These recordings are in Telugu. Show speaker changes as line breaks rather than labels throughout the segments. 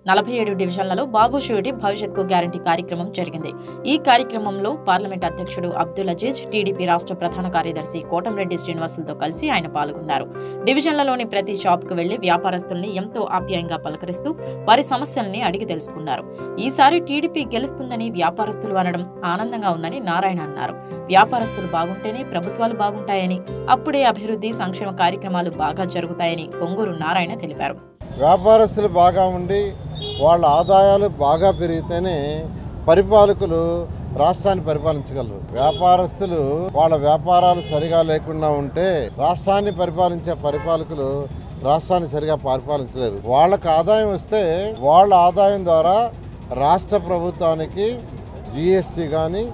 47 డివిజన్లలో బాబు షూరిటీ భవిష్యత్కు గ్యారంటీ కార్యక్రమం జరిగింది. ఈ కార్యక్రమంలో పార్లమెంట్ అధ్యక్షుడు అబ్దుల్ అజీజ్, టీడీపీ రాష్ట్ర ప్రధాన కార్యదర్శి కోటంరెడ్డి శ్రీనివాసులతో కలిసి ఆయన పాల్గొన్నారు. డివిజన్లలోని ప్రతి షాప్కు వెళ్లి వ్యాపారస్తుల్ని ఎంతో ఆప్యాయంగా పలకరిస్తూ వారి సమస్యల్ని అడిగి తెలుసుకున్నారు. ఈసారి టీడీపీ గెలుస్తుందని వ్యాపారస్తులు అనడం ఆనందంగా ఉందని నారాయణ అన్నారు. వ్యాపారస్తులు బాగుంటేనే ప్రభుత్వాలు బాగుంటాయని, అప్పుడే అభివృద్ధి సంక్షేమ కార్యక్రమాలు బాగా జరుగుతాయని పొంగూరు నారాయణ తెలిపారు.
వ్యాపారస్తులు బాగా ఉండి వాళ్ళ ఆదాయాలు బాగా పెరిగితేనే పరిపాలకులు రాష్ట్రాన్ని పరిపాలించగలరు. వ్యాపారస్తులు వాళ్ళ వ్యాపారాలు సరిగా లేకుండా ఉంటే రాష్ట్రాన్ని పరిపాలించే పరిపాలకులు రాష్ట్రాన్ని సరిగా పరిపాలించలేరు. వాళ్ళకి ఆదాయం వస్తే వాళ్ళ ఆదాయం ద్వారా రాష్ట్ర ప్రభుత్వానికి జిఎస్టీ కానీ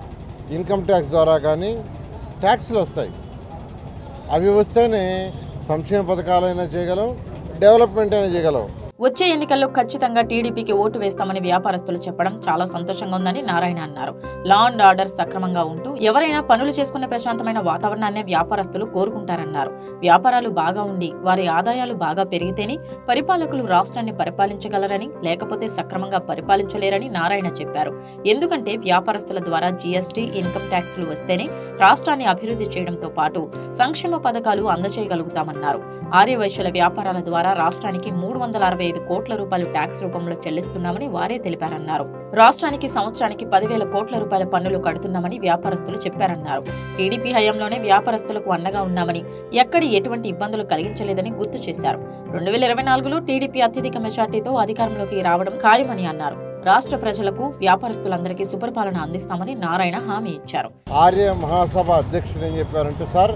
ఇన్కమ్ ట్యాక్స్ ద్వారా కానీ ట్యాక్స్లు వస్తాయి. అవి వస్తేనే సంక్షేమ పథకాలైనా చేయగలం, డెవలప్మెంట్ అయినా చేయగలం.
వచ్చే ఎన్నికల్లో ఖచ్చితంగా టీడీపీకి ఓటు వేస్తామని వ్యాపారస్తులు చెప్పడం చాలా సంతోషంగా ఉందని నారాయణ అన్నారు. లా అండ్ ఆర్డర్ సక్రమంగా ఉంటూ ఎవరైనా పనులు చేసుకునే ప్రశాంతమైన వాతావరణాన్ని వ్యాపారస్తులు కోరుకుంటారన్నారు. వ్యాపారాలు బాగా ఉండి వారి ఆదాయాలు బాగా పెరిగితేనే పరిపాలకులు రాష్ట్రాన్ని పరిపాలించగలరని, లేకపోతే సక్రమంగా పరిపాలించలేరని నారాయణ చెప్పారు. ఎందుకంటే వ్యాపారస్తుల ద్వారా జీఎస్టీ, ఇన్కమ్ ట్యాక్స్లు వస్తేనే రాష్ట్రాన్ని అభివృద్ధి చేయడంతో పాటు సంక్షేమ పథకాలు అందజేయగలుగుతామన్నారు. ఆర్యవైశ్యుల వ్యాపారాల ద్వారా రాష్ట్రానికి 365 కోట్ల రూపాయలు ట్యాక్స్ రూపంలో చెల్లిస్తున్నామని వారే తెలిపారన్నారు. రాష్ట్రానికి సంవత్సరానికి 10,000 కోట్ల రూపాయల పన్నులు కడుతున్నామని వ్యాపారస్తులు చెప్పారన్నారు. టీడీపీ హయాంలోనే వ్యాపారస్తులకు అండగా ఉన్నామని, ఎక్కడి ఎటువంటి ఇబ్బందులు కలిగించలేదని గుర్తు చేశారు. 2024లో టీడీపీ అత్యధిక మెజార్టీతో అధికారంలోకి రావడం ఖాయమని అన్నారు. రాష్ట్ర ప్రజలకు, వ్యాపారస్తులందరికీ సుపరిపాలన అందిస్తామని నారాయణ హామీ ఇచ్చారు.
ఆర్య మహాసభ అధ్యక్షుడు ఏం చెప్పారంటే, సార్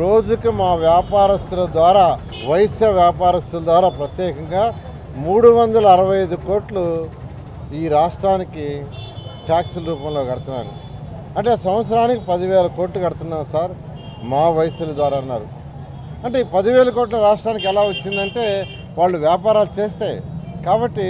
రోజుకి మా వ్యాపారస్తుల ద్వారా, వైశ్య వ్యాపారస్తుల ద్వారా ప్రత్యేకంగా 365 కోట్లు ఈ రాష్ట్రానికి ట్యాక్సుల రూపంలో కడుతున్నాను. అంటే సంవత్సరానికి 10,000 కోట్లు కడుతున్నాం సార్ మా వైశ్యుల ద్వారా అన్నారు. అంటే ఈ 10,000 కోట్ల రాష్ట్రానికి ఎలా వచ్చిందంటే వాళ్ళు వ్యాపారాలు చేస్తే. కాబట్టి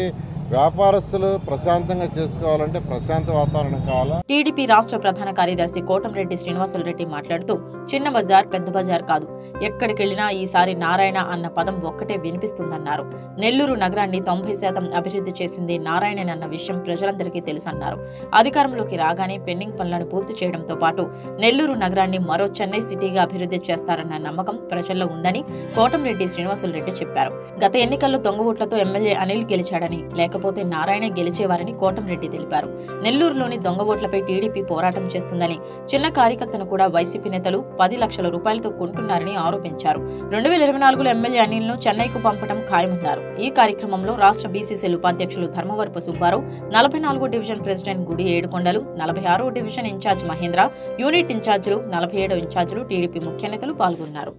వ్యాపారస్తులు ప్రశాంతంగా చేసుకోవాలంటే ప్రశాంత వాతావరణం కావాలా.
టీడీపీ రాష్ట్ర ప్రధాన కార్యదర్శి కోటంరెడ్డి శ్రీనివాసులరెడ్డి మాట్లాడుతూ, చిన్న బజార్ పెద్ద బజార్ కాదు, ఎక్కడికెళ్లినా ఈసారి నారాయణ అన్న పదం ఒక్కటే వినిపిస్తుందన్నారు. నెల్లూరు నగరాన్ని 90% అభివృద్ధి చేసింది నారాయణనన్న విషయం ప్రజలందరికీ తెలుసన్నారు. అధికారంలోకి రాగానే పెండింగ్ పనులను పూర్తి చేయడంతో పాటు నెల్లూరు నగరాన్ని మరో చెన్నై సిటీగా అభివృద్ధి చేస్తారన్న నమ్మకం ప్రజల్లో ఉందని కోటంరెడ్డి శ్రీనివాసులరెడ్డి చెప్పారు. గత ఎన్నికల్లో దొంగ ఓట్లతో ఎమ్మెల్యే అనిల్ గెలిచాడని, లేకపోతే నారాయణ గెలిచేవారని కోటంరెడ్డి తెలిపారు. నెల్లూరులోని దొంగ ఓట్లపై టీడీపీ పోరాటం చేస్తుందని, చిన్న కార్యకర్తను కూడా వైసీపీ నేతలు 10 లక్షల రూపాయలతో కొంటున్నారని ఆరోపించారు. 2024లో ఎమ్మెల్యే అనిల్ను చెన్నైకు పంపడం ఖాయమన్నారు. ఈ కార్యక్రమంలో రాష్ట్ర బీసీసీఎల్ ఉపాధ్యక్షులు ధర్మవరపు సుబ్బారావు, 44వ డివిజన్ ప్రెసిడెంట్ గుడి ఏడుకొండలు, 46వ డివిజన్ ఇన్ఛార్జ్ మహేంద్ర, యూనిట్ ఇన్ఛార్జీలు, 47వ ఇన్ఛార్జీలు, టీడీపీ ముఖ్య నేతలు పాల్గొన్నారు.